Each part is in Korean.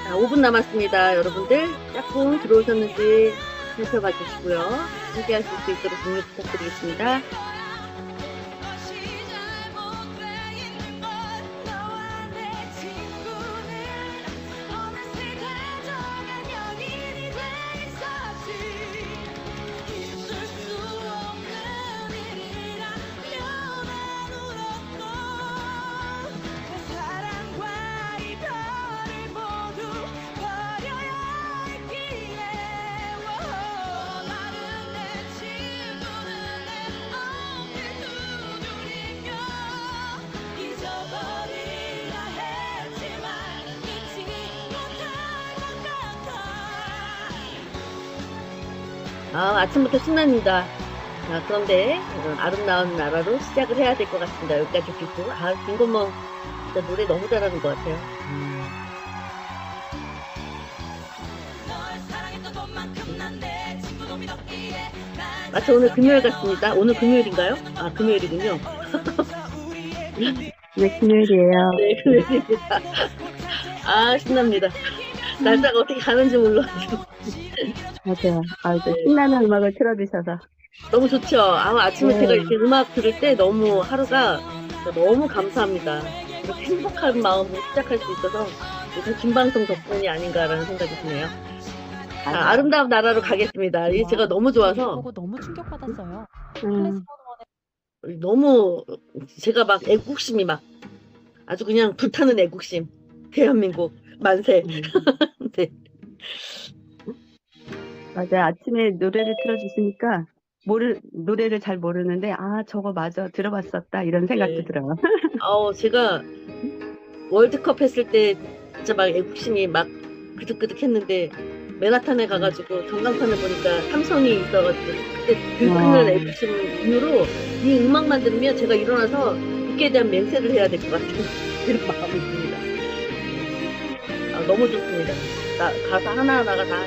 자, 5분 남았습니다. 여러분들 짝꿍 들어오셨는지 살펴봐 주시고요. 함께 하실 수 있도록 공유 부탁드리겠습니다. 아침부터 신납니다. 자, 그런데 이런 아름다운 나라로 시작을 해야 될 것 같습니다. 여기까지 듣고 김건모 진짜 노래 너무 잘하는 것 같아요. 마치 오늘 금요일 같습니다. 오늘 금요일인가요? 아, 금요일이군요. 네, 금요일이에요. 네, 금요일입니다. 아, 신납니다. 날짜가 어떻게 가는지 몰라가지고. 맞아요. 이제 신나는 음악을 틀어주셔서. 너무 좋죠? 아침에 네. 제가 이렇게 음악 들을 때 너무 하루가 너무 감사합니다. 이렇게 행복한 마음으로 시작할 수 있어서 김방송 덕분이 아닌가라는 생각이 드네요. 아름다운 나라로 가겠습니다. 이게 제가 너무 좋아서. 보고 너무 충격받았어요. 너무 제가 막 애국심이 막 아주 그냥 불타는 애국심. 대한민국 만세. 네. 맞아요. 아침에 노래를 틀어주시니까 노래를 잘 모르는데 저거 맞아 들어봤었다 이런 생각도 네. 들어요. 제가 월드컵 했을 때 진짜 막 애국심이 막 그득그득했는데 맨하탄에 가가지고 전광판을 보니까 삼성이 있어가지고 그때 들끓는 애국심 이후로 이 음악만 들으면 제가 일어나서 국기에 대한 맹세를 해야 될 것 같은 그런 마음이 듭니다. 너무 좋습니다. 가사 하나하나가 다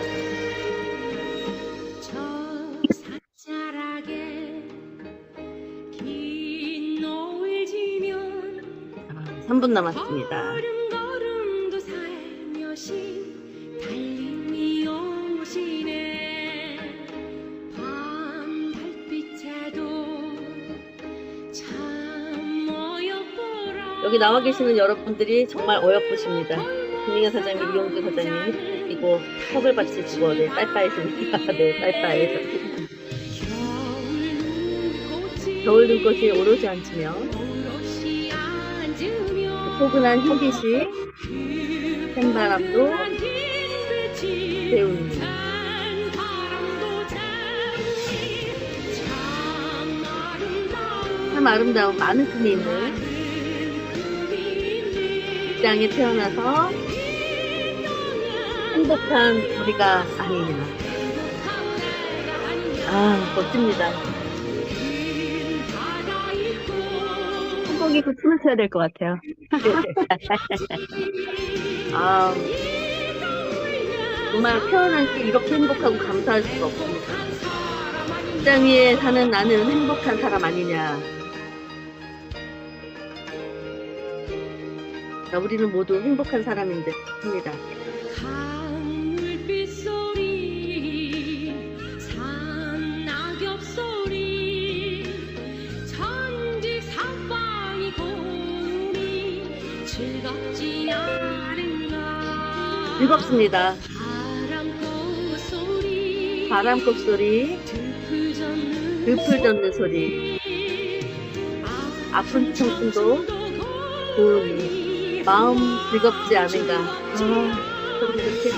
3분 남았습니다. 여기 나와 계시는 여러분들이 정말 어여쁘십니다. 김민경 사장님, 이용주 사장님, 그리고 턱을 받치시고, 네, 빠이빠이십니다. 네, 빠이빠이. 겨울 눈꽃이 오롯이 앉으며, 포근한 햇빛이 샘바람도 배우는 참 아름다운 많은 꿈이 있는 이 땅에 태어나서 행복한 우리가 아니냐. 멋집니다. 한복 입고 춤을 춰야 될 것 같아요. 정말 태어난 게 이렇게 행복하고 감사할 수가 없습니다. 이 땅 위에 사는 나는 행복한 사람 아니냐. 우리는 모두 행복한 사람인데 싶습니다. 즐겁습니다. 바람꽃 소리, 들풀 젓는 소리, 아픈 청춘도 좋으니 마음 즐겁지 않은가. 이렇게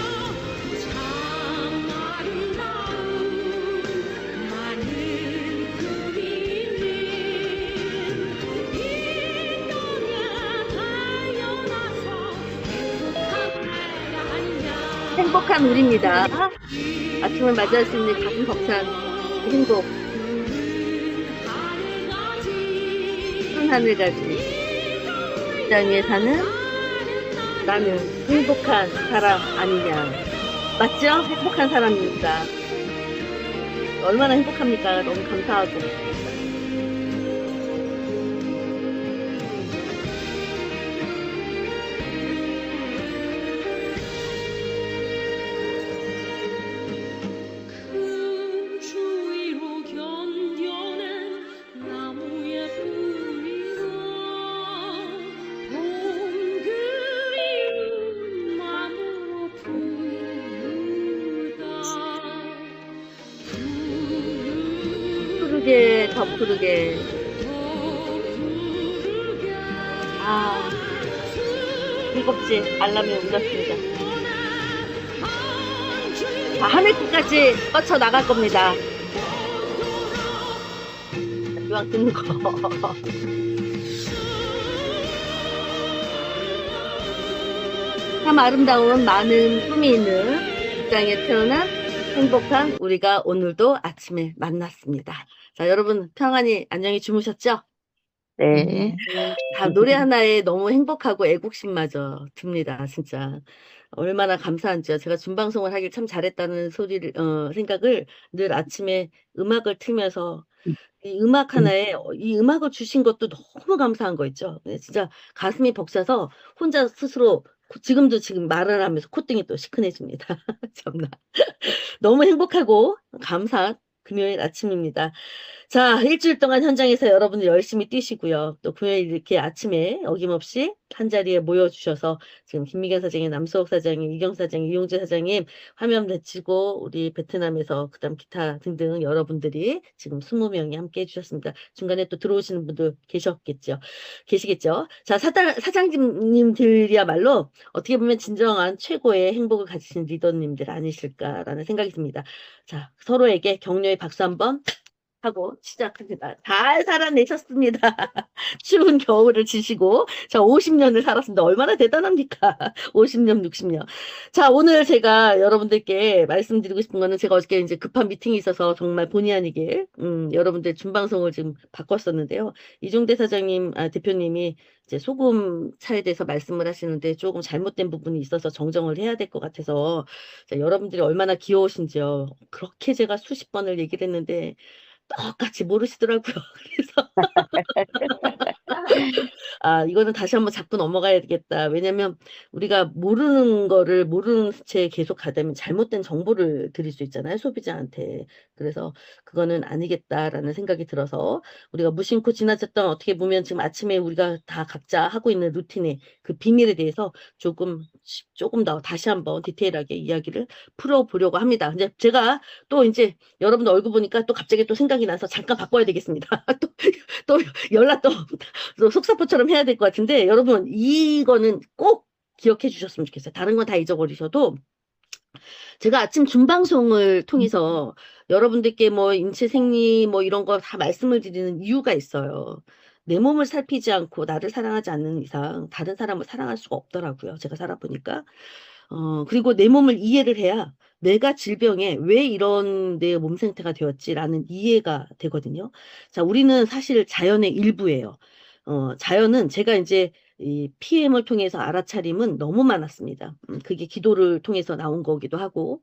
행복한 우리입니다. 아침을 맞이할 수 있는 가슴 벅찬 행복. 푸른 하늘 가지고 이 땅 위에 사는 나는 행복한 사람 아니냐. 맞죠? 행복한 사람입니다. 얼마나 행복합니까? 너무 감사하고. 더 푸르게. 아, 7시 알람이 울렸습니다. 자, 하늘 끝까지 뻗쳐 나갈 겁니다. 이왕 듣는 거. 참 아름다운 많은 꿈이 있는 이 땅에 태어난 행복한 우리가 오늘도 아침에 만났습니다. 자, 여러분 평안히 안녕히 주무셨죠? 네. 다 노래 하나에 너무 행복하고 애국심마저 듭니다, 진짜. 얼마나 감사한지요. 제가 준방송을 하길 참 잘했다는 생각을 늘 아침에 음악을 틀면서 이 음악 하나에 이 음악을 주신 것도 너무 감사한 거 있죠. 네, 진짜 가슴이 벅차서 혼자 스스로 지금 말을 하면서 콧등이 또 시큰해집니다. 참나. 너무 행복하고 감사한 금요일 아침입니다. 자, 일주일 동안 현장에서 여러분들 열심히 뛰시고요. 또 금요일 이렇게 아침에 어김없이 한자리에 모여주셔서 지금 김미경 사장님, 남수옥 사장님, 이경 사장님, 이용재 사장님 화면 내치고 우리 베트남에서 그다음 기타 등등 여러분들이 지금 20명이 함께 해주셨습니다. 중간에 또 들어오시는 분들 계시겠죠? 자, 사장님들이야말로 어떻게 보면 진정한 최고의 행복을 가지신 리더님들 아니실까라는 생각이 듭니다. 자, 서로에게 격려의 박수 한번 하고 시작합니다. 잘 살아내셨습니다. 추운 겨울을 지시고 자 50년을 살았습니다. 얼마나 대단합니까? 50년, 60년. 자, 오늘 제가 여러분들께 말씀드리고 싶은 거는 제가 어저께 이제 급한 미팅이 있어서 정말 본의 아니게 여러분들 준방송을 지금 바꿨었는데요. 이종대 사장님, 대표님이 이제 소금 차에 대해서 말씀을 하시는데 조금 잘못된 부분이 있어서 정정을 해야 될 것 같아서 자, 여러분들이 얼마나 귀여우신지요. 그렇게 제가 수십 번을 얘기를 했는데 똑같이 모르시더라고요. 그래서 이거는 다시 한번 잡고 넘어가야 되겠다. 왜냐면 우리가 모르는 거를 모르는 채 계속 가다면 잘못된 정보를 드릴 수 있잖아요, 소비자한테. 그래서 그거는 아니겠다라는 생각이 들어서 우리가 무심코 지나쳤던 어떻게 보면 지금 아침에 우리가 다 각자 하고 있는 루틴의 그 비밀에 대해서 조금 더 다시 한번 디테일하게 이야기를 풀어보려고 합니다. 근데 제가 또 이제 여러분들 얼굴 보니까 또 갑자기 또 생각이 나서 잠깐 바꿔야 되겠습니다. 또 연락 또 속사포처럼 해야 될 것 같은데 여러분 이거는 꼭 기억해 주셨으면 좋겠어요. 다른 건 다 잊어버리셔도 제가 아침 준방송을 통해서 여러분들께 뭐 인체 생리 뭐 이런 거 다 말씀을 드리는 이유가 있어요. 내 몸을 살피지 않고 나를 사랑하지 않는 이상 다른 사람을 사랑할 수가 없더라고요. 제가 살아보니까. 그리고 내 몸을 이해를 해야 내가 질병에 왜 이런 내 몸 상태가 되었지라는 이해가 되거든요. 자, 우리는 사실 자연의 일부예요. 자연은 제가 이제 이 PM을 통해서 알아차림은 너무 많았습니다. 그게 기도를 통해서 나온 거기도 하고,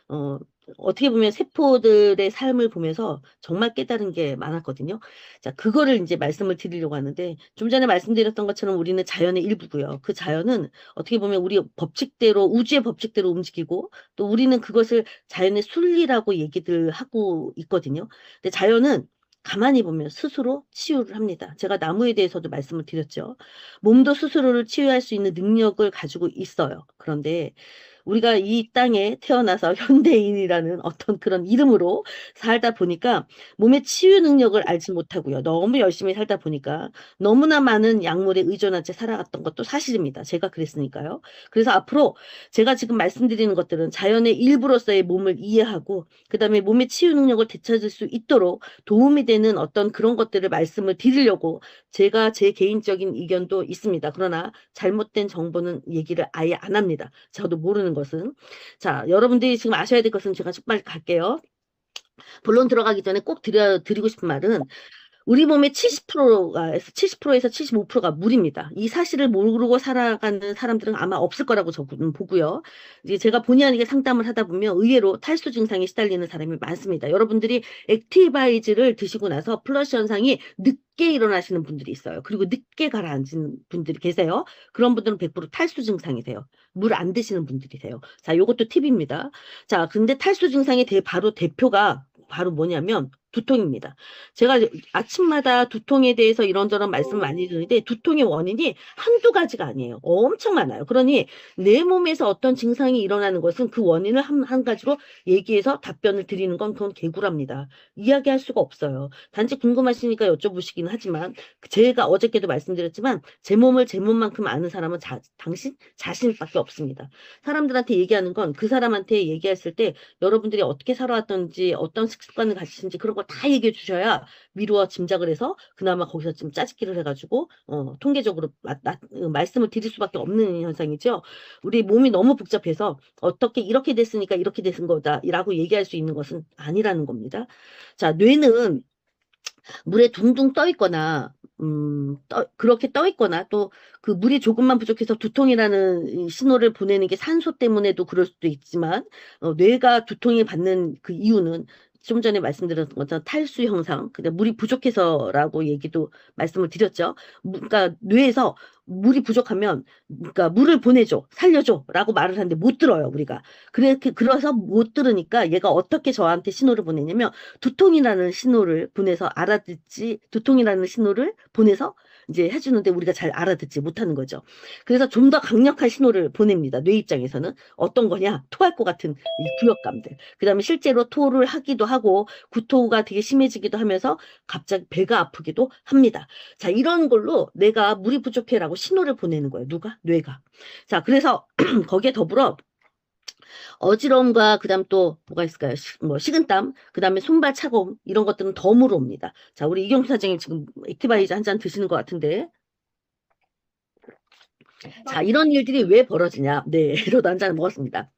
어, 어떻게 보면 세포들의 삶을 보면서 정말 깨달은 게 많았거든요. 자, 그거를 이제 말씀을 드리려고 하는데, 좀 전에 말씀드렸던 것처럼 우리는 자연의 일부고요. 그 자연은 어떻게 보면 우리 법칙대로, 우주의 법칙대로 움직이고, 또 우리는 그것을 자연의 순리라고 얘기들 하고 있거든요. 근데 자연은 가만히 보면 스스로 치유를 합니다. 제가 나무에 대해서도 말씀을 드렸죠. 몸도 스스로를 치유할 수 있는 능력을 가지고 있어요. 그런데 우리가 이 땅에 태어나서 현대인이라는 어떤 그런 이름으로 살다 보니까 몸의 치유 능력을 알지 못하고요. 너무 열심히 살다 보니까 너무나 많은 약물에 의존한 채 살아갔던 것도 사실입니다. 제가 그랬으니까요. 그래서 앞으로 제가 지금 말씀드리는 것들은 자연의 일부로서의 몸을 이해하고 그다음에 몸의 치유 능력을 되찾을 수 있도록 도움이 되는 어떤 그런 것들을 말씀을 드리려고 제가 제 개인적인 의견도 있습니다. 그러나 잘못된 정보는 얘기를 아예 안 합니다. 저도 모르는 것은. 자, 여러분들이 지금 아셔야 될 것은 제가 좀 빨리 갈게요. 본론 들어가기 전에 꼭 드리고 싶은 말은 우리 몸의 70%에서 75%가 물입니다. 이 사실을 모르고 살아가는 사람들은 아마 없을 거라고 저는 보고요. 이제 제가 본의 아니게 상담을 하다 보면 의외로 탈수 증상에 시달리는 사람이 많습니다. 여러분들이 액티바이즈를 드시고 나서 플러시 현상이 늦게 일어나시는 분들이 있어요. 그리고 늦게 가라앉는 분들이 계세요. 그런 분들은 100% 탈수 증상이세요. 물 안 드시는 분들이세요. 자, 요것도 팁입니다. 자, 근데 탈수 증상의 바로 대표가 바로 뭐냐면 두통입니다. 제가 아침마다 두통에 대해서 이런저런 말씀을 많이 드리는데 두통의 원인이 한두 가지가 아니에요. 엄청 많아요. 그러니 내 몸에서 어떤 증상이 일어나는 것은 그 원인을 한 가지로 얘기해서 답변을 드리는 건 그건 개구랍니다. 이야기할 수가 없어요. 단지 궁금하시니까 여쭤보시긴 하지만 제가 어저께도 말씀드렸지만 제 몸을 제 몸만큼 아는 사람은 당신 자신밖에 없습니다. 사람들한테 얘기하는 건 그 사람한테 얘기했을 때 여러분들이 어떻게 살아왔던지 어떤 식습관을 가지신지 그런 걸 다 얘기해 주셔야 미루어 짐작을 해서 그나마 거기서 좀 짜집기를 해가지고 통계적으로 말씀을 드릴 수밖에 없는 현상이죠. 우리 몸이 너무 복잡해서 어떻게 이렇게 됐으니까 이렇게 됐은 거다라고 얘기할 수 있는 것은 아니라는 겁니다. 자, 뇌는 물에 둥둥 떠 있거나 그렇게 떠 있거나 또 그 물이 조금만 부족해서 두통이라는 이 신호를 보내는 게 산소 때문에도 그럴 수도 있지만 뇌가 두통이 받는 그 이유는 좀 전에 말씀드렸던 것처럼 탈수 형상, 근데 물이 부족해서라고 얘기도 말씀을 드렸죠. 그러니까 뇌에서 물이 부족하면 그러니까 물을 보내줘, 살려줘라고 말을 하는데 못 들어요, 우리가. 그래서 못 들으니까 얘가 어떻게 저한테 신호를 보내냐면 두통이라는 신호를 보내서 알아듣지, 두통이라는 신호를 보내서 이제 해주는데 우리가 잘 알아듣지 못하는 거죠. 그래서 좀 더 강력한 신호를 보냅니다. 뇌 입장에서는 어떤 거냐? 토할 것 같은 이 구역감들. 그 다음에 실제로 토를 하기도 하고 구토가 되게 심해지기도 하면서 갑자기 배가 아프기도 합니다. 자, 이런 걸로 내가 물이 부족해라고 신호를 보내는 거예요. 누가? 뇌가. 자, 그래서 거기에 더불어 어지러움과 그다음 또 뭐가 있을까요? 뭐 식은땀, 그다음에 손발 차가움 이런 것들은 덤으로 옵니다. 자, 우리 이경수 사장님 지금 액티바이저 한 잔 드시는 것 같은데, 자, 이런 일들이 왜 벌어지냐? 네, 이러다 한 잔 먹었습니다.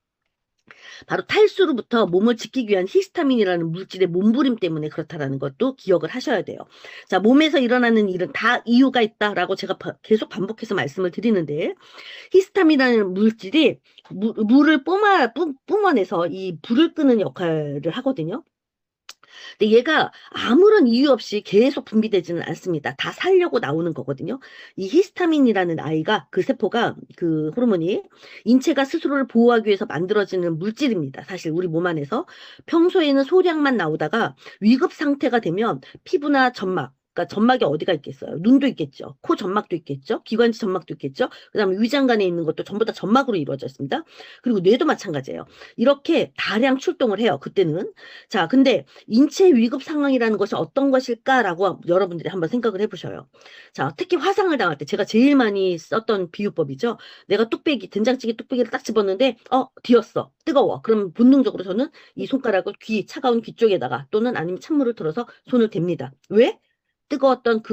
바로 탈수로부터 몸을 지키기 위한 히스타민이라는 물질의 몸부림 때문에 그렇다라는 것도 기억을 하셔야 돼요. 자, 몸에서 일어나는 일은 다 이유가 있다라고 제가 계속 반복해서 말씀을 드리는데 히스타민이라는 물질이 물을 뿜어내서 이 불을 끄는 역할을 하거든요. 근데 얘가 아무런 이유 없이 계속 분비되지는 않습니다. 다 살려고 나오는 거거든요. 이 히스타민이라는 아이가 그 세포가 그 호르몬이 인체가 스스로를 보호하기 위해서 만들어지는 물질입니다. 사실 우리 몸 안에서 평소에는 소량만 나오다가 위급 상태가 되면 피부나 점막 그러니까 점막이 어디가 있겠어요? 눈도 있겠죠. 코 점막도 있겠죠. 기관지 점막도 있겠죠. 그다음에 위장관에 있는 것도 전부 다 점막으로 이루어져 있습니다. 그리고 뇌도 마찬가지예요. 이렇게 다량 출동을 해요. 그때는. 자, 근데 인체 위급 상황이라는 것이 어떤 것일까라고 여러분들이 한번 생각을 해보셔요. 자, 특히 화상을 당할 때 제가 제일 많이 썼던 비유법이죠. 내가 뚝배기, 된장찌개 뚝배기를 딱 집었는데 뒤었어. 뜨거워. 그럼 본능적으로 저는 이 손가락을 차가운 귀 쪽에다가 또는 아니면 찬물을 틀어서 손을 댑니다. 왜? 뜨거웠던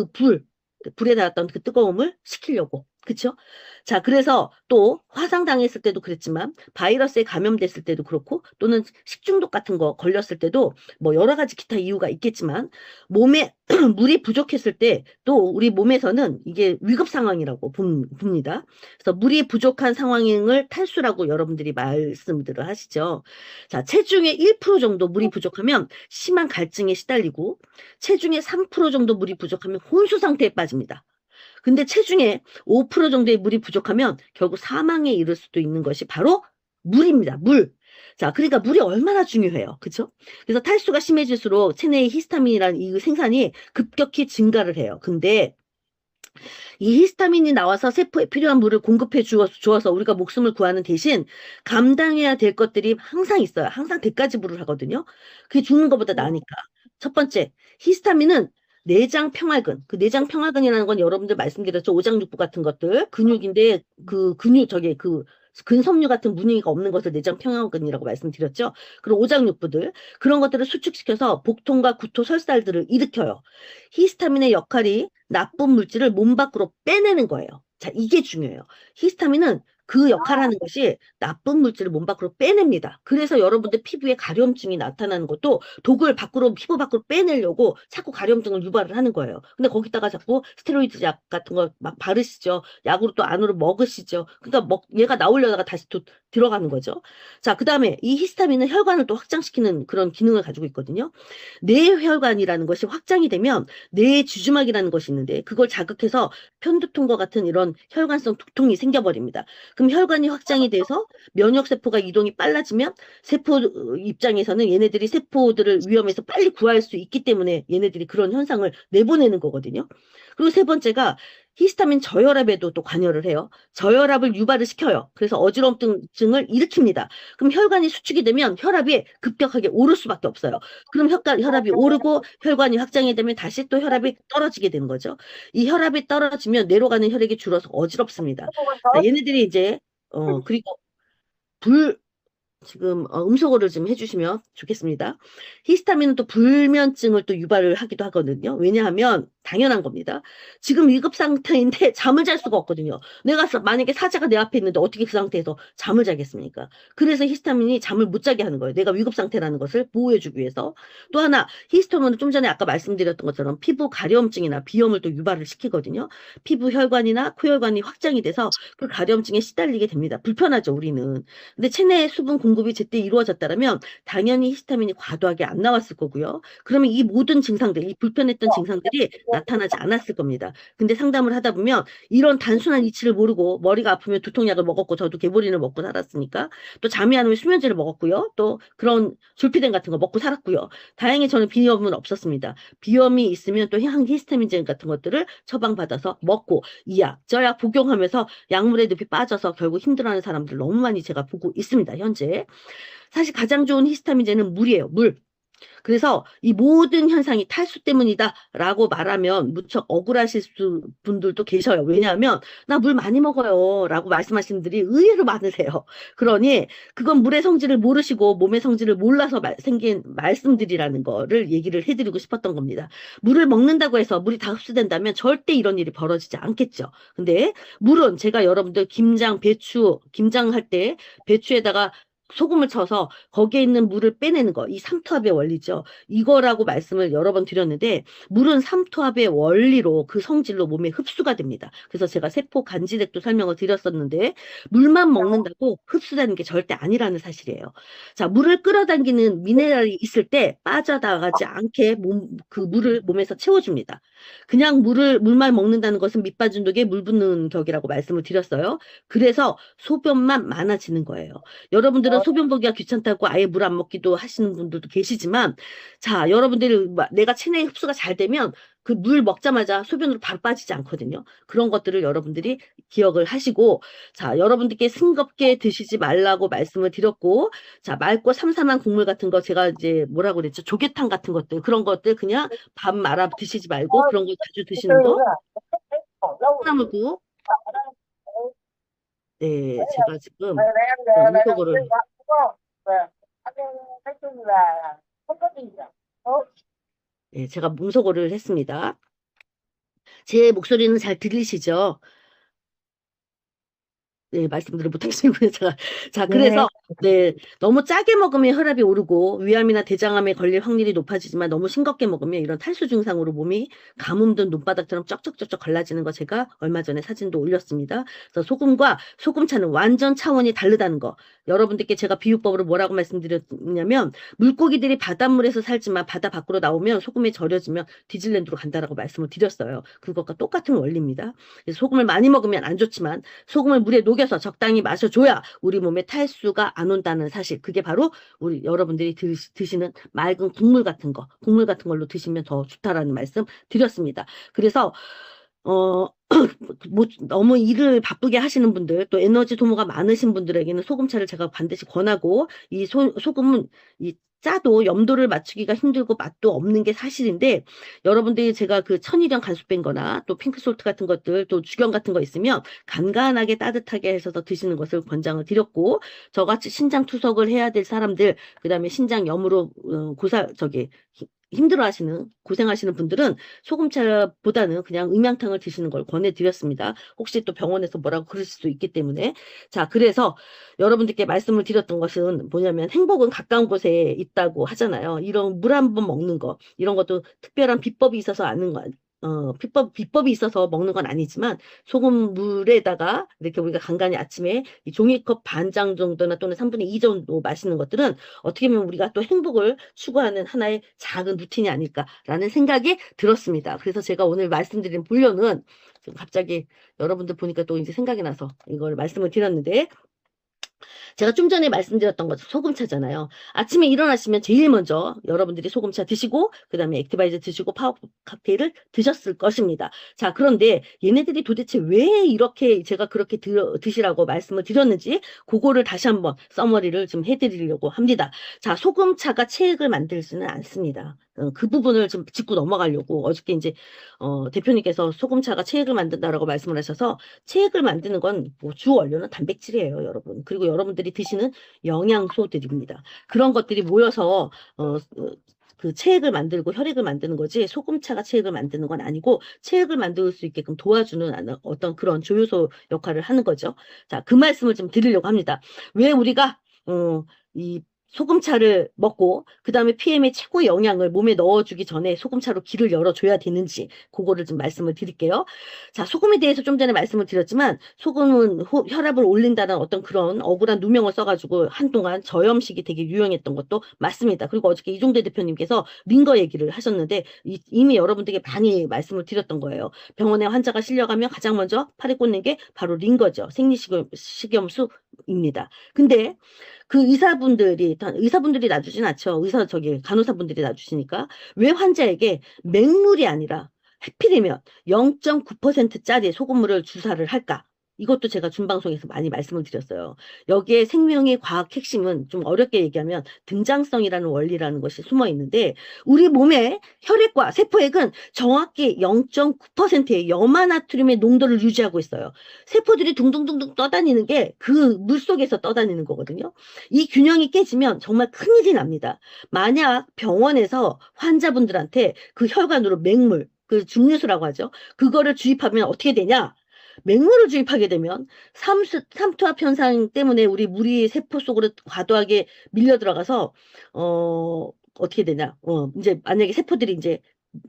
불에 닿았던 그 뜨거움을 식히려고. 그쵸? 자, 그래서 또 화상 당했을 때도 그랬지만 바이러스에 감염됐을 때도 그렇고 또는 식중독 같은 거 걸렸을 때도 뭐 여러 가지 기타 이유가 있겠지만 몸에 물이 부족했을 때 또 우리 몸에서는 이게 위급 상황이라고 봅니다. 그래서 물이 부족한 상황을 탈수라고 여러분들이 말씀들을 하시죠. 자, 체중의 1% 정도 물이 부족하면 심한 갈증에 시달리고 체중의 3% 정도 물이 부족하면 혼수 상태에 빠집니다. 근데 체중의 5% 정도의 물이 부족하면 결국 사망에 이를 수도 있는 것이 바로 물입니다. 물. 자, 그러니까 물이 얼마나 중요해요. 그쵸? 그래서 탈수가 심해질수록 체내의 히스타민이라는 이 생산이 급격히 증가를 해요. 근데 이 히스타민이 나와서 세포에 필요한 물을 공급해 주어서 우리가 목숨을 구하는 대신 감당해야 될 것들이 항상 있어요. 항상 대가지불을 하거든요. 그게 죽는 것보다 나으니까. 첫 번째, 히스타민은 내장 평화근. 그 내장 평화근이라는 건 여러분들 말씀드렸죠. 오장육부 같은 것들. 근육인데 그 근육 그 근섬유 같은 무늬가 없는 것을 내장 평화근이라고 말씀드렸죠. 그리고 오장육부들 그런 것들을 수축시켜서 복통과 구토, 설사들을 일으켜요. 히스타민의 역할이 나쁜 물질을 몸 밖으로 빼내는 거예요. 자, 이게 중요해요. 히스타민은 그 역할을 하는 것이 나쁜 물질을 몸 밖으로 빼냅니다. 그래서 여러분들 피부에 가려움증이 나타나는 것도 독을 피부 밖으로 빼내려고 자꾸 가려움증을 유발을 하는 거예요. 근데 거기다가 자꾸 스테로이드 약 같은 거 막 바르시죠. 약으로 또 안으로 먹으시죠. 그러니까 얘가 나오려다가 다시 또 들어가는 거죠. 자, 그 다음에 이 히스타민은 혈관을 또 확장시키는 그런 기능을 가지고 있거든요. 뇌혈관이라는 것이 확장이 되면 뇌의 주주막이라는 것이 있는데 그걸 자극해서 편두통과 같은 이런 혈관성 두통이 생겨버립니다. 그럼 혈관이 확장이 돼서 면역세포가 이동이 빨라지면 세포 입장에서는 얘네들이 세포들을 위험에서 빨리 구할 수 있기 때문에 얘네들이 그런 현상을 내보내는 거거든요. 그리고 세 번째가 히스타민 저혈압에도 또 관여를 해요. 저혈압을 유발을 시켜요. 그래서 어지럼증을 일으킵니다. 그럼 혈관이 수축이 되면 혈압이 급격하게 오를 수밖에 없어요. 그럼 혈압이 오르고 혈관이 확장이 되면 다시 또 혈압이 떨어지게 되는 거죠. 이 혈압이 떨어지면 뇌로 가는 혈액이 줄어서 어지럽습니다. 자, 얘네들이 이제 그리고 불 지금 음소거를 좀 해주시면 좋겠습니다. 히스타민은 또 불면증을 또 유발을 하기도 하거든요. 왜냐하면 당연한 겁니다. 지금 위급 상태인데 잠을 잘 수가 없거든요. 만약에 사자가 내 앞에 있는데 어떻게 그 상태에서 잠을 자겠습니까? 그래서 히스타민이 잠을 못 자게 하는 거예요. 내가 위급 상태라는 것을 보호해주기 위해서. 또 하나 히스타민은 좀 전에 아까 말씀드렸던 것처럼 피부 가려움증이나 비염을 또 유발을 시키거든요. 피부 혈관이나 코혈관이 확장이 돼서 그 가려움증에 시달리게 됩니다. 불편하죠, 우리는. 근데 체내 수분 공급이 제때 이루어졌다면 당연히 히스타민이 과도하게 안 나왔을 거고요. 그러면 이 모든 증상들, 이 불편했던 증상들이 나타나지 않았을 겁니다. 근데 상담을 하다 보면 이런 단순한 이치를 모르고 머리가 아프면 두통약을 먹었고 저도 개보린을 먹고 살았으니까 또 잠이 안 오면 수면제를 먹었고요. 또 그런 졸피뎀 같은 거 먹고 살았고요. 다행히 저는 비염은 없었습니다. 비염이 있으면 또 항히스타민제 같은 것들을 처방받아서 먹고 이 약, 저 약 복용하면서 약물의 늪이 빠져서 결국 힘들어하는 사람들 너무 많이 제가 보고 있습니다. 현재. 사실 가장 좋은 히스타민제는 물이에요. 물. 그래서 이 모든 현상이 탈수 때문이다라고 말하면 무척 억울하실 분들도 계셔요. 왜냐하면 나 물 많이 먹어요 라고 말씀하시는 분들이 의외로 많으세요. 그러니 그건 물의 성질을 모르시고 몸의 성질을 몰라서 생긴 말씀들이라는 거를 얘기를 해드리고 싶었던 겁니다. 물을 먹는다고 해서 물이 다 흡수된다면 절대 이런 일이 벌어지지 않겠죠. 근데 물은 제가 여러분들 김장, 배추, 김장할 때 배추에다가 소금을 쳐서 거기에 있는 물을 빼내는 거, 이 삼투압의 원리죠. 이거라고 말씀을 여러 번 드렸는데 물은 삼투압의 원리로 그 성질로 몸에 흡수가 됩니다. 그래서 제가 세포 간지렉도 설명을 드렸었는데 물만 먹는다고 흡수되는 게 절대 아니라는 사실이에요. 자, 물을 끌어당기는 미네랄이 있을 때 빠져나가지 않게 그 물을 몸에서 채워줍니다. 그냥 물만 먹는다는 것은 밑빠진 독에 물 붓는 격이라고 말씀을 드렸어요. 그래서 소변만 많아지는 거예요. 여러분들은 소변 보기가 귀찮다고 아예 물 안 먹기도 하시는 분들도 계시지만, 자, 여러분들이 내가 체내 흡수가 잘 되면 그 물 먹자마자 소변으로 바로 빠지지 않거든요. 그런 것들을 여러분들이 기억을 하시고, 자, 여러분들께 싱겁게 드시지 말라고 말씀을 드렸고, 자, 맑고 삼삼한 국물 같은 거 제가 이제 뭐라고 그랬죠? 조개탕 같은 것들, 그런 것들 그냥 밥 말아 드시지 말고 그런 거 자주 드시는 거. 콩나물국. 네, 제가 지금 음소거를 네, 제가 음소거를 했습니다. 제 목소리는 잘 들리시죠? 네, 말씀들을 못하시는군요, 제가. 자, 그래서, 네, 너무 짜게 먹으면 혈압이 오르고, 위암이나 대장암에 걸릴 확률이 높아지지만, 너무 싱겁게 먹으면 이런 탈수 증상으로 몸이 가뭄 든 눈바닥처럼 쩍쩍쩍쩍 갈라지는 거 제가 얼마 전에 사진도 올렸습니다. 그래서 소금과 소금차는 완전 차원이 다르다는 거. 여러분들께 제가 비유법으로 뭐라고 말씀드렸냐면, 물고기들이 바닷물에서 살지만 바다 밖으로 나오면 소금에 절여지면 디즐랜드로 간다라고 말씀을 드렸어요. 그것과 똑같은 원리입니다. 그래서 소금을 많이 먹으면 안 좋지만, 소금을 물에 녹여서 적당히 마셔줘야 우리 몸에 탈수가 안 온다는 사실. 그게 바로 우리 여러분들이 드시는 맑은 국물 같은 걸로 드시면 더 좋다라는 말씀 드렸습니다. 그래서 뭐 너무 일을 바쁘게 하시는 분들, 또 에너지 소모가 많으신 분들에게는 소금차를 제가 반드시 권하고, 이 소금은 짜도 염도를 맞추기가 힘들고 맛도 없는 게 사실인데, 여러분들이 제가 그 천일염 간수 뺀 거나 또 핑크솔트 같은 것들, 또 주경 같은 거 있으면 간간하게 따뜻하게 해서 드시는 것을 권장을 드렸고, 저같이 신장 투석을 해야 될 사람들, 그 다음에 신장염으로 고생하시는 분들은 소금차보다는 그냥 음양탕을 드시는 걸 권해드렸습니다. 혹시 또 병원에서 뭐라고 그러실 수 있기 때문에. 자, 그래서 여러분들께 말씀을 드렸던 것은 뭐냐면 행복은 가까운 곳에 있다고 하잖아요. 이런 물 한 번 먹는 거, 이런 것도 특별한 비법이 있어서 비법이 있어서 먹는 건 아니지만 소금물에다가 이렇게 우리가 간간히 아침에 이 종이컵 반 장 정도나 또는 3분의 2 정도 마시는 것들은 어떻게 보면 우리가 또 행복을 추구하는 하나의 작은 루틴이 아닐까라는 생각이 들었습니다. 그래서 제가 오늘 말씀드린 본론은 지금 갑자기 여러분들 보니까 또 이제 생각이 나서 이걸 말씀을 드렸는데, 제가 좀 전에 말씀드렸던 것처럼 소금차잖아요. 아침에 일어나시면 제일 먼저 여러분들이 소금차 드시고 그 다음에 액티바이저 드시고 파워 칵테일을 드셨을 것입니다. 자, 그런데 얘네들이 도대체 왜 이렇게 제가 그렇게 드시라고 말씀을 드렸는지 그거를 다시 한번 서머리를 좀 해드리려고 합니다. 자, 소금차가 체액을 만들지는 않습니다. 그 부분을 좀 짚고 넘어가려고 어저께 이제 대표님께서 소금차가 체액을 만든다라고 말씀을 하셔서, 체액을 만드는 건 뭐 주 원료는 단백질이에요, 여러분. 그리고 여러분들이 드시는 영양소들입니다. 그런 것들이 모여서 그 체액을 만들고 혈액을 만드는 거지, 소금차가 체액을 만드는 건 아니고 체액을 만들 수 있게끔 도와주는 어떤 그런 조효소 역할을 하는 거죠. 자, 그 말씀을 좀 드리려고 합니다. 왜 우리가 이 소금차를 먹고 그 다음에 PM의 최고 영양을 몸에 넣어주기 전에 소금차로 길을 열어줘야 되는지 그거를 좀 말씀을 드릴게요. 자, 소금에 대해서 좀 전에 말씀을 드렸지만 소금은 혈압을 올린다는 어떤 그런 억울한 누명을 써가지고 한동안 저염식이 되게 유행했던 것도 맞습니다. 그리고 어저께 이종대 대표님께서 링거 얘기를 하셨는데 이미 여러분들에게 많이 말씀을 드렸던 거예요. 병원에 환자가 실려가면 가장 먼저 팔에 꽂는 게 바로 링거죠. 생리식염수입니다. 근데 그 의사분들이 놔주진 않죠. 간호사분들이 놔주시니까. 왜 환자에게 맹물이 아니라 해필이면 0.9%짜리 소금물을 주사를 할까? 이것도 제가 준방송에서 많이 말씀을 드렸어요. 여기에 생명의 과학 핵심은 좀 어렵게 얘기하면 등장성이라는 원리라는 것이 숨어 있는데, 우리 몸의 혈액과 세포액은 정확히 0.9%의 염화나트륨의 농도를 유지하고 있어요. 세포들이 둥둥둥둥 떠다니는 게 그 물속에서 떠다니는 거거든요. 이 균형이 깨지면 정말 큰일이 납니다. 만약 병원에서 환자분들한테 그 혈관으로 맹물, 그 중류수라고 하죠. 그거를 주입하면 어떻게 되냐? 맹물을 주입하게 되면 삼투압 현상 때문에 우리 물이 세포 속으로 과도하게 밀려 들어가서 어떻게 되냐? 이제 만약에 세포들이 이제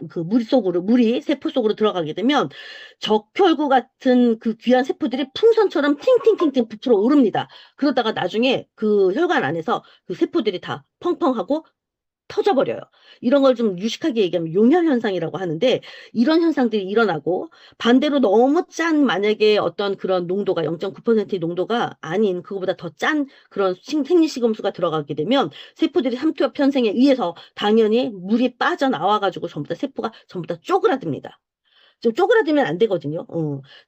그 물이 세포 속으로 들어가게 되면 적혈구 같은 그 귀한 세포들이 풍선처럼 팅팅팅팅 부풀어 오릅니다. 그러다가 나중에 그 혈관 안에서 그 세포들이 다 펑펑하고 터져버려요. 이런 걸 좀 유식하게 얘기하면 용혈 현상이라고 하는데, 이런 현상들이 일어나고, 반대로 너무 짠, 만약에 어떤 그런 농도가 0.9%의 농도가 아닌 그거보다 더 짠 그런 생리식염수가 들어가게 되면 세포들이 삼투압 편성에 의해서 당연히 물이 빠져나와가지고 전부 다 세포가 전부 다 쪼그라듭니다. 좀 쪼그라들면 안 되거든요.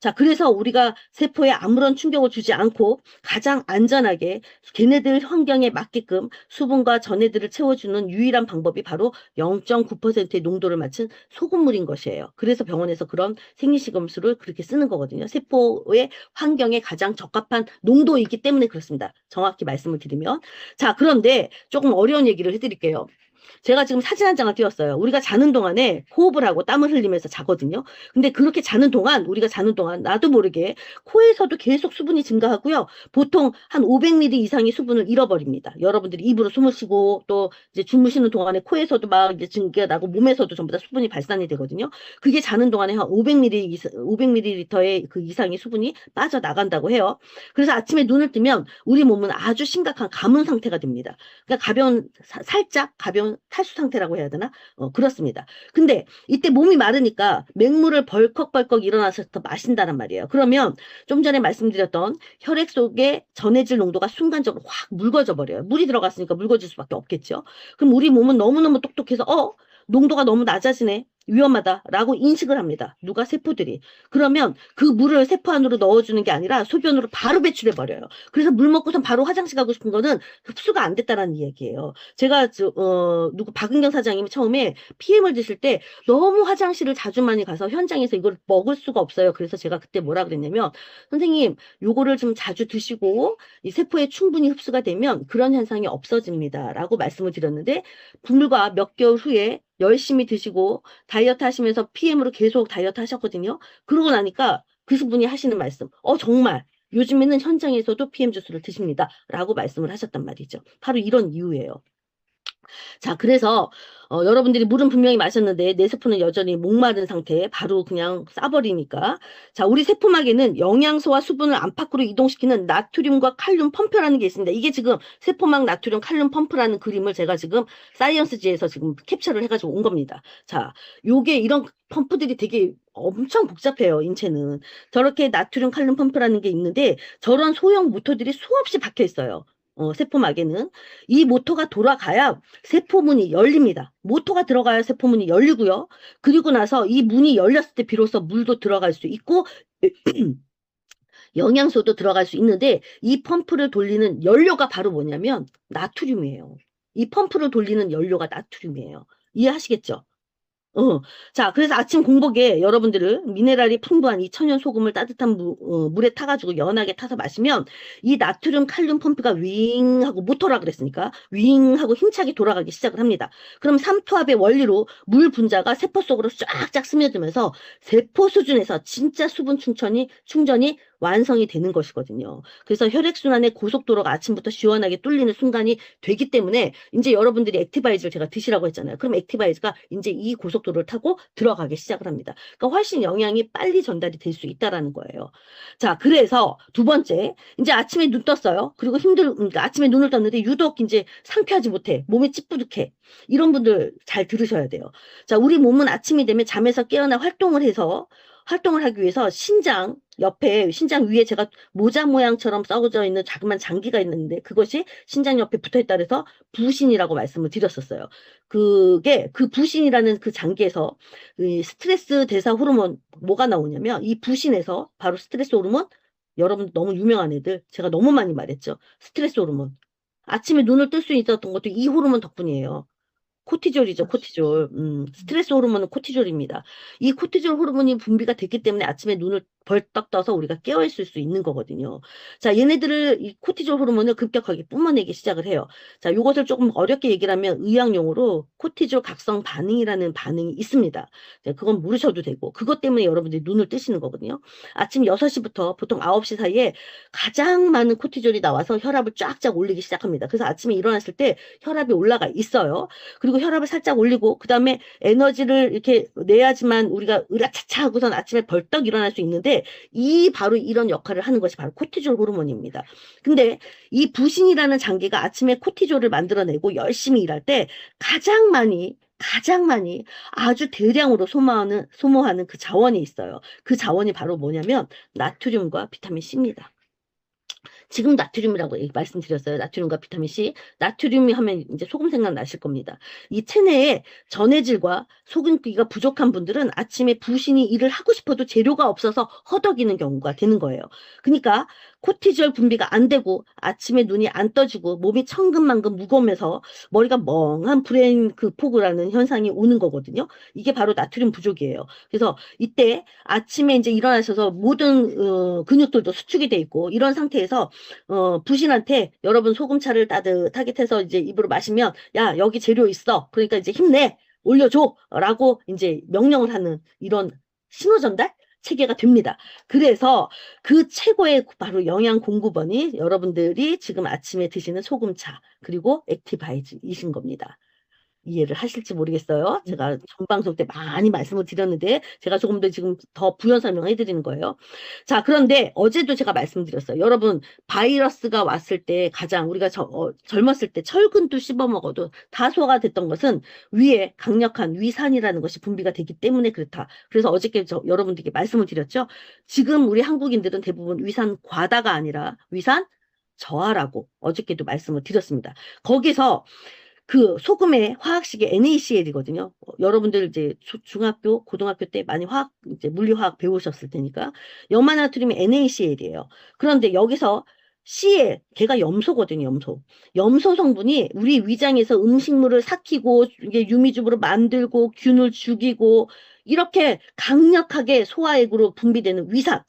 자, 그래서 우리가 세포에 아무런 충격을 주지 않고 가장 안전하게 걔네들 환경에 맞게끔 수분과 전해들을 채워주는 유일한 방법이 바로 0.9%의 농도를 맞춘 소금물인 것이에요. 그래서 병원에서 그런 생리식염수를 그렇게 쓰는 거거든요. 세포의 환경에 가장 적합한 농도이기 때문에 그렇습니다. 정확히 말씀을 드리면. 자, 그런데 조금 어려운 얘기를 해드릴게요. 제가 지금 사진 한 장을 띄웠어요. 우리가 자는 동안에 호흡을 하고 땀을 흘리면서 자거든요. 근데 그렇게 우리가 자는 동안 나도 모르게 코에서도 계속 수분이 증가하고요. 보통 한 500ml 이상의 수분을 잃어버립니다. 여러분들이 입으로 숨을 쉬고 또 이제 주무시는 동안에 코에서도 막 이제 증기가 나고 몸에서도 전부 다 수분이 발산이 되거든요. 그게 자는 동안에 한 500ml의 그 이상의 수분이 빠져나간다고 해요. 그래서 아침에 눈을 뜨면 우리 몸은 아주 심각한 가문 상태가 됩니다. 그러니까 살짝 가벼운 탈수 상태라고 해야 되나? 그렇습니다. 근데 이때 몸이 마르니까 맹물을 벌컥벌컥 일어나서 더 마신다는 말이에요. 그러면 좀 전에 말씀드렸던 혈액 속에 전해질 농도가 순간적으로 확 묽어져 버려요. 물이 들어갔으니까 묽어질 수밖에 없겠죠. 그럼 우리 몸은 너무너무 똑똑해서 농도가 너무 낮아지네. 위험하다라고 인식을 합니다. 누가? 세포들이. 그러면 그 물을 세포 안으로 넣어주는 게 아니라 소변으로 바로 배출해버려요. 그래서 물 먹고선 바로 화장실 가고 싶은 거는 흡수가 안 됐다는 이야기예요. 제가 박은경 사장님이 처음에 PM을 드실 때 너무 화장실을 자주 많이 가서 현장에서 이걸 먹을 수가 없어요. 그래서 제가 그때 뭐라 그랬냐면, 선생님 요거를 좀 자주 드시고 이 세포에 충분히 흡수가 되면 그런 현상이 없어집니다 라고 말씀을 드렸는데, 불과 몇 개월 후에 열심히 드시고 다이어트 하시면서 PM으로 계속 다이어트 하셨거든요. 그러고 나니까 그 분이 하시는 말씀, 정말 요즘에는 현장에서도 PM 주스를 드십니다 라고 말씀을 하셨단 말이죠. 바로 이런 이유예요. 자, 그래서 여러분들이 물은 분명히 마셨는데 내 세포는 여전히 목마른 상태에 바로 그냥 싸버리니까. 자, 우리 세포막에는 영양소와 수분을 안팎으로 이동시키는 나트륨과 칼륨 펌프라는 게 있습니다. 이게 지금 세포막 나트륨 칼륨 펌프라는 그림을 제가 지금 사이언스지에서 지금 캡처를 해가지고 온 겁니다. 자, 요게 이런 펌프들이 되게 엄청 복잡해요, 인체는. 저렇게 나트륨 칼륨 펌프라는 게 있는데 저런 소형 모터들이 수없이 박혀 있어요. 세포막에는. 이 모터가 돌아가야 세포문이 열립니다. 모터가 들어가야 세포문이 열리고요. 그리고 나서 이 문이 열렸을 때 비로소 물도 들어갈 수 있고 영양소도 들어갈 수 있는데 이 펌프를 돌리는 연료가 바로 뭐냐면 나트륨이에요. 이 펌프를 돌리는 연료가 나트륨이에요. 이해하시겠죠? 자, 그래서 아침 공복에 여러분들을 미네랄이 풍부한 이 천연 소금을 따뜻한 물에 타가지고 연하게 타서 마시면 이 나트륨 칼륨 펌프가 윙 하고 모터라 그랬으니까 윙 하고 힘차게 돌아가기 시작을 합니다. 그럼 삼투압의 원리로 물 분자가 세포 속으로 쫙쫙 스며들면서 세포 수준에서 진짜 수분 충전이 완성이 되는 것이거든요. 그래서 혈액순환의 고속도로가 아침부터 시원하게 뚫리는 순간이 되기 때문에 이제 여러분들이 액티바이즈를 제가 드시라고 했잖아요. 그럼 액티바이즈가 이제 이 고속도로를 타고 들어가기 시작을 합니다. 그러니까 훨씬 영양이 빨리 전달이 될 수 있다라는 거예요. 자, 그래서 두 번째, 이제 아침에 눈 떴어요. 그리고 그러니까 아침에 눈을 떴는데 유독 이제 상쾌하지 못해. 몸이 찌뿌듯해. 이런 분들 잘 들으셔야 돼요. 자, 우리 몸은 아침이 되면 잠에서 깨어나 활동을 하기 위해서 신장 위에 제가 모자 모양처럼 썩어져 있는 자그마한 장기가 있는데 그것이 신장 옆에 붙어 있다 그래서 부신이라고 말씀을 드렸었어요. 그게 그 부신이라는 그 장기에서 이 스트레스 대사 호르몬 뭐가 나오냐면 이 부신에서 바로 스트레스 호르몬 여러분 너무 유명한 애들 제가 너무 많이 말했죠. 스트레스 호르몬. 아침에 눈을 뜰 수 있었던 것도 이 호르몬 덕분이에요. 코티졸이죠, 코티졸. 스트레스 호르몬은 코티졸입니다. 이 코티졸 호르몬이 분비가 됐기 때문에 아침에 눈을 벌떡 떠서 우리가 깨어있을 수 있는 거거든요. 자, 이 코티졸 호르몬을 급격하게 뿜어내기 시작을 해요. 자, 이것을 조금 어렵게 얘기를 하면 의학용어로 코티졸 각성 반응이라는 반응이 있습니다. 자, 그건 모르셔도 되고, 그것 때문에 여러분들이 눈을 뜨시는 거거든요. 아침 6시부터 보통 9시 사이에 가장 많은 코티졸이 나와서 혈압을 쫙쫙 올리기 시작합니다. 그래서 아침에 일어났을 때 혈압이 올라가 있어요. 그리고 혈압을 살짝 올리고 그 다음에 에너지를 이렇게 내야지만 우리가 으라차차 하고선 아침에 벌떡 일어날 수 있는데 바로 이런 역할을 하는 것이 바로 코티졸 호르몬입니다. 근데 이 부신이라는 장기가 아침에 코티졸을 만들어내고 열심히 일할 때 가장 많이 아주 대량으로 소모하는 그 자원이 있어요. 그 자원이 바로 뭐냐면 나트륨과 비타민 C입니다. 지금 나트륨이라고 말씀드렸어요. 나트륨과 비타민 C. 나트륨이 하면 이제 소금 생각나실 겁니다. 이 체내에 전해질과 소금기가 부족한 분들은 아침에 부신이 일을 하고 싶어도 재료가 없어서 허덕이는 경우가 되는 거예요. 그러니까 코티졸 분비가 안 되고 아침에 눈이 안 떠지고 몸이 천근만근 무거우면서 머리가 멍한 브레인 그 포그라는 현상이 오는 거거든요. 이게 바로 나트륨 부족이에요. 그래서 이때 아침에 이제 일어나셔서 모든 근육들도 수축이 돼 있고 이런 상태에서 부신한테 여러분 소금차를 따뜻하게 태서 이제 입으로 마시면 야 여기 재료 있어. 그러니까 이제 힘내. 올려줘. 라고 이제 명령을 하는 이런 신호 전달 체계가 됩니다. 그래서 그 최고의 바로 영양 공급원이 여러분들이 지금 아침에 드시는 소금차 그리고 액티바이즈이신 겁니다. 이해를 하실지 모르겠어요. 제가 전방송 때 많이 말씀을 드렸는데 제가 조금 더 지금 더 부연 설명해 드리는 거예요. 자, 그런데 어제도 제가 말씀드렸어요. 여러분 바이러스가 왔을 때 가장 우리가 젊었을 때 철근도 씹어 먹어도 다 소화가 됐던 것은 위에 강력한 위산이라는 것이 분비가 되기 때문에 그렇다. 그래서 어저께 여러분들께 말씀을 드렸죠. 지금 우리 한국인들은 대부분 위산 과다가 아니라 위산 저하라고 어저께도 말씀을 드렸습니다. 거기서 그 소금의 화학식이 NaCl이거든요. 여러분들 이제 중학교, 고등학교 때 많이 이제 물리화학 배우셨을 테니까 염화나트륨이 NaCl이에요. 그런데 여기서 Cl, 걔가 염소거든요, 염소. 염소 성분이 우리 위장에서 음식물을 삭히고 이게 유미즙으로 만들고 균을 죽이고 이렇게 강력하게 소화액으로 분비되는 위산.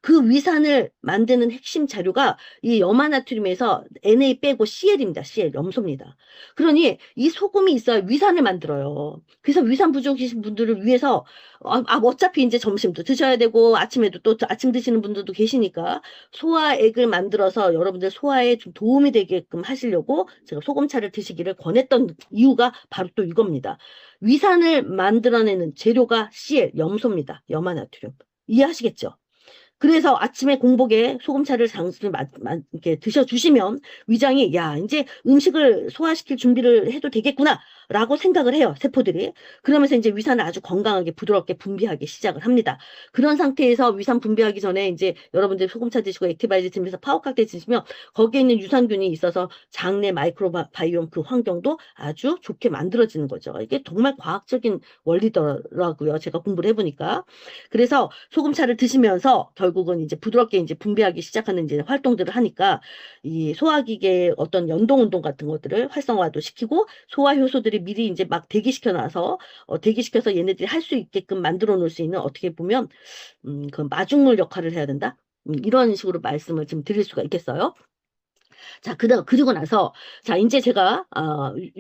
그 위산을 만드는 핵심 자료가 이 염화나트륨에서 Na 빼고 CL입니다. CL, 염소입니다. 그러니 이 소금이 있어야 위산을 만들어요. 그래서 위산 부족이신 분들을 위해서 어차피 이제 점심도 드셔야 되고 아침에도 또 아침 드시는 분들도 계시니까 소화액을 만들어서 여러분들 소화에 좀 도움이 되게끔 하시려고 제가 소금차를 드시기를 권했던 이유가 바로 또 이겁니다. 위산을 만들어내는 재료가 CL, 염소입니다. 염화나트륨. 이해하시겠죠? 그래서 아침에 공복에 소금차를 장수를 이렇게 드셔주시면 위장이 야 이제 음식을 소화시킬 준비를 해도 되겠구나 라고 생각을 해요. 세포들이. 그러면서 이제 위산을 아주 건강하게 부드럽게 분비하기 시작을 합니다. 그런 상태에서 위산 분비하기 전에 이제 여러분들 소금차 드시고 액티바이즈 드시면서 파워칵테일 드시면 거기에 있는 유산균이 있어서 장내 마이크로바이옴 그 환경도 아주 좋게 만들어지는 거죠. 이게 정말 과학적인 원리더라고요. 제가 공부를 해보니까. 그래서 소금차를 드시면서 결국은 이제 부드럽게 이제 분비하기 시작하는 이제 활동들을 하니까 이 소화기계의 어떤 연동 운동 같은 것들을 활성화도 시키고 소화 효소들이 미리 이제 막 대기시켜 놔서 대기시켜서 얘네들이 할 수 있게끔 만들어 놓을 수 있는 어떻게 보면 그 마중물 역할을 해야 된다. 이런 식으로 말씀을 좀 드릴 수가 있겠어요. 자, 그리고 나서, 자, 이제 제가,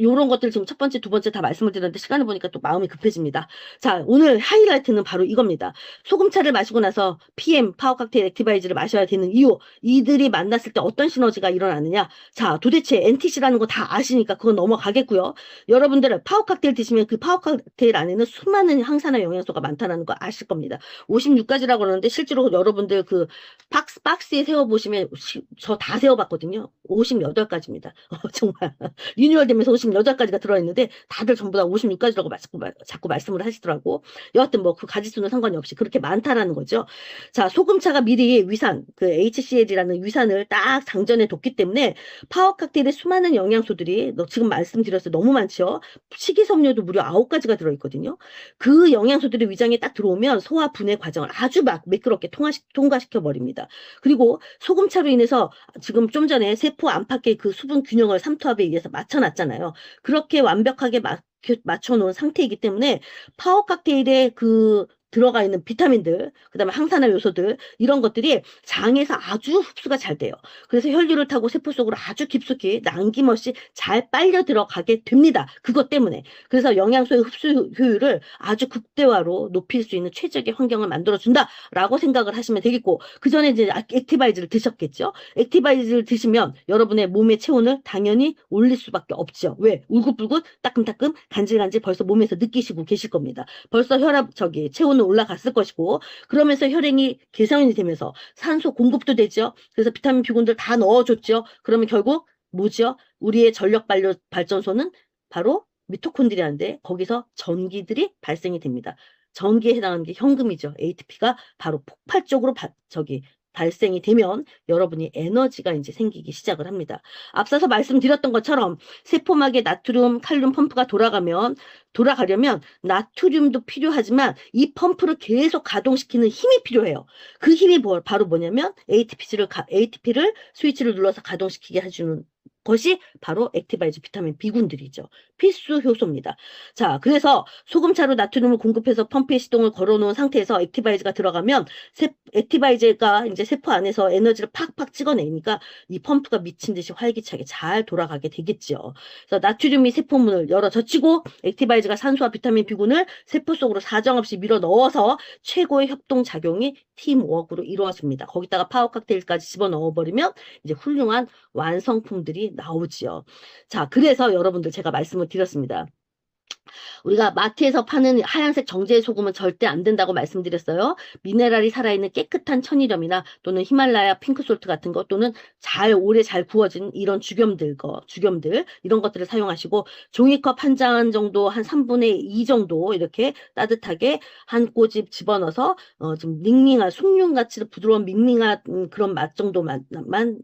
요런 것들 지금 첫 번째, 두 번째 다 말씀을 드렸는데, 시간을 보니까 또 마음이 급해집니다. 자, 오늘 하이라이트는 바로 이겁니다. 소금차를 마시고 나서 PM, 파워칵테일 액티바이즈를 마셔야 되는 이유, 이들이 만났을 때 어떤 시너지가 일어나느냐. 자, 도대체 NTC라는 거 다 아시니까 그건 넘어가겠고요. 여러분들은 파워칵테일 드시면 그 파워칵테일 안에는 수많은 항산화 영양소가 많다는 거 아실 겁니다. 56가지라고 그러는데, 실제로 여러분들 그 박스에 세워보시면, 저 다 세워봤거든요. 58가지입니다. 정말. 리뉴얼 되면서 58가지가 들어있는데 다들 전부 다 56가지라고 자꾸 말씀을 하시더라고. 여하튼 뭐 그 가지수는 상관이 없이 그렇게 많다라는 거죠. 자, 소금차가 미리 위산, 그 HCL이라는 위산을 딱 장전해 뒀기 때문에 파워칵테일의 수많은 영양소들이 지금 말씀드렸어요. 너무 많죠. 식이섬유도 무려 9가지가 들어있거든요. 그 영양소들이 위장에 딱 들어오면 소화 분해 과정을 아주 막 매끄럽게 통과시켜 버립니다. 그리고 소금차로 인해서 지금 좀 전에 세포 안팎의 그 수분 균형을 삼투압에 의해서 맞춰놨잖아요. 그렇게 완벽하게 맞춰놓은 상태이기 때문에 파워 칵테일에 그 들어가 있는 비타민들, 그 다음에 항산화 요소들, 이런 것들이 장에서 아주 흡수가 잘 돼요. 그래서 혈류를 타고 세포 속으로 아주 깊숙이 남김없이 잘 빨려 들어가게 됩니다. 그것 때문에. 그래서 영양소의 흡수 효율을 아주 극대화로 높일 수 있는 최적의 환경을 만들어준다라고 생각을 하시면 되겠고, 그 전에 이제 액티바이즈를 드셨겠죠? 액티바이즈를 드시면 여러분의 몸의 체온을 당연히 올릴 수밖에 없죠. 왜? 울긋불긋, 따끔따끔, 간질간질 벌써 몸에서 느끼시고 계실 겁니다. 벌써 체온은 올라갔을 것이고, 그러면서 혈행이 개선이 되면서 산소 공급도 되죠. 그래서 비타민 B군들 다 넣어줬죠. 그러면 결국 뭐죠? 우리의 전력 발전소는 바로 미토콘드리아인데 거기서 전기들이 발생이 됩니다. 전기에 해당하는 게 현금이죠. ATP가 바로 폭발적으로 발생이 되면 여러분이 에너지가 이제 생기기 시작을 합니다. 앞서서 말씀드렸던 것처럼 세포막에 나트륨, 칼륨 펌프가 돌아가려면 나트륨도 필요하지만 이 펌프를 계속 가동시키는 힘이 필요해요. 그 힘이 바로 뭐냐면 ATP를 스위치를 눌러서 가동시키게 해주는 것이 바로 액티바이즈 비타민 B군들이죠. 필수 효소입니다. 자, 그래서 소금차로 나트륨을 공급해서 펌프의 시동을 걸어놓은 상태에서 액티바이즈가 들어가면 액티바이즈가 이제 세포 안에서 에너지를 팍팍 찍어내니까 이 펌프가 미친 듯이 활기차게 잘 돌아가게 되겠죠. 그래서 나트륨이 세포문을 열어 젖히고 액티바이즈가 산소와 비타민 B군을 세포 속으로 사정없이 밀어 넣어서 최고의 협동작용이 팀워크로 이루어집니다. 거기다가 파워 칵테일까지 집어넣어 버리면 이제 훌륭한 완성품들이 나오지요. 자, 그래서 여러분들 제가 말씀을 드렸습니다. 우리가 마트에서 파는 하얀색 정제 소금은 절대 안 된다고 말씀드렸어요. 미네랄이 살아있는 깨끗한 천일염이나 또는 히말라야 핑크솔트 같은 거 또는 오래 잘 구워진 이런 죽염들 이런 것들을 사용하시고 종이컵 한 잔 정도 한 3분의 2 정도 이렇게 따뜻하게 한 꼬집 집어넣어서 좀 밍밍한 숭늉같이 부드러운 밍밍한 그런 맛 정도만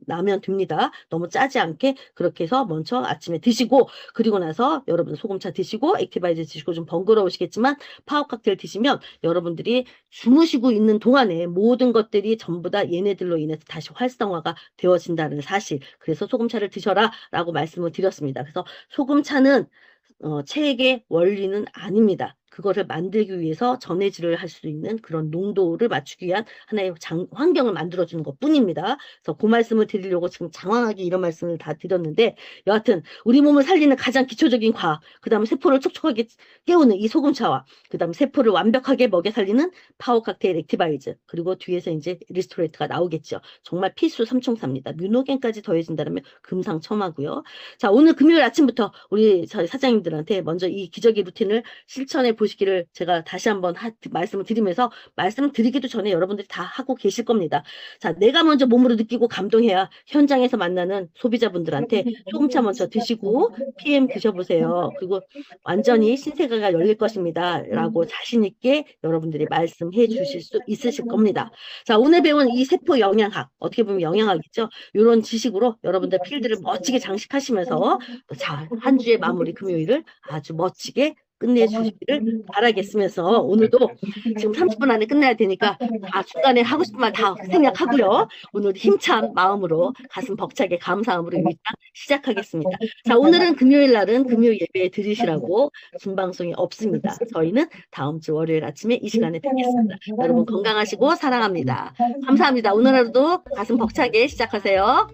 나면 됩니다. 너무 짜지 않게 그렇게 해서 먼저 아침에 드시고 그리고 나서 여러분 소금차 드시고 액티바이즈 드시고 좀 번거로우시겠지만 파워 칵테일 드시면 여러분들이 주무시고 있는 동안에 모든 것들이 전부 다 얘네들로 인해서 다시 활성화가 되어진다는 사실. 그래서 소금차를 드셔라 라고 말씀을 드렸습니다. 그래서 소금차는 체액의 원리는 아닙니다. 그거를 만들기 위해서 전해질을 할 수 있는 그런 농도를 맞추기 위한 하나의 환경을 만들어주는 것 뿐입니다. 그래서 그 말씀을 드리려고 지금 장황하게 이런 말씀을 다 드렸는데, 여하튼 우리 몸을 살리는 가장 기초적인 과학, 그 다음에 세포를 촉촉하게 깨우는 이 소금차와, 그 다음에 세포를 완벽하게 먹여 살리는 파워 칵테일 액티바이즈, 그리고 뒤에서 이제 리스토레이트가 나오겠죠. 정말 필수 삼총사입니다. 뮤노겐까지 더해진다면 금상첨화고요. 자, 오늘 금요일 아침부터 우리 저희 사장님들한테 먼저 이 기저귀 루틴을 실천해 보시기를 제가 다시 한번 말씀을 드리면서, 말씀드리기도 전에 여러분들이 다 하고 계실 겁니다. 자, 내가 먼저 몸으로 느끼고 감동해야 현장에서 만나는 소비자분들한테 소금차 먼저 드시고 PM 드셔보세요. 그리고 완전히 신세계가 열릴 것입니다. 라고 자신 있게 여러분들이 말씀해 주실 수 있으실 겁니다. 자, 오늘 배운 이 세포 영양학, 어떻게 보면 영양학이죠. 이런 지식으로 여러분들 필드를 멋지게 장식하시면서 자, 한 주의 마무리 금요일을 아주 멋지게 끝내주시기를 바라겠으면서, 오늘도 지금 30분 안에 끝내야 되니까 다 중간에 하고 싶은 말 다 생략하고요. 오늘 힘찬 마음으로 가슴 벅차게 감사함으로 일단 시작하겠습니다. 자, 오늘은 금요일 날은 금요 예배 드리시라고 준방송이 없습니다. 저희는 다음 주 월요일 아침에 이 시간에 뵙겠습니다. 여러분 건강하시고 사랑합니다. 감사합니다. 오늘 하루도 가슴 벅차게 시작하세요.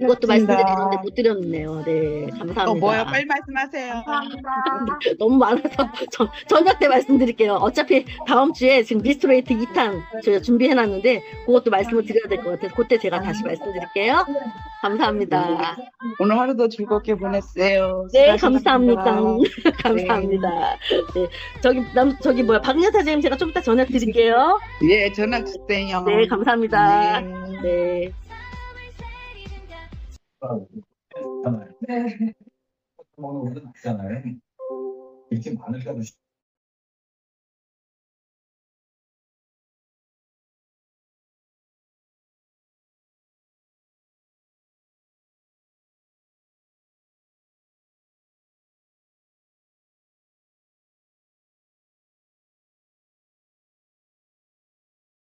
이것도 말씀드리는데 못 드렸네요. 네, 감사합니다. 뭐요? 빨리 말씀하세요. 너무 많아서 저녁 때 말씀드릴게요. 어차피 다음 주에 지금 리스토레이트 2탄 제가 준비해놨는데 그것도 말씀을 드려야 될 것 같아서 그때 제가 다시 말씀드릴게요. 감사합니다. 오늘 하루도 즐겁게 보냈어요. 네, 수고하셨습니다. 감사합니다. 감사합니다. 네, 저기 뭐야, 박은현 사장님 제가 좀 이따 전화 드릴게요. 예, 전화 주세요. 네, 감사합니다. 네. 네. 먹는 것도 있잖아요. 이렇게 많을까 보시.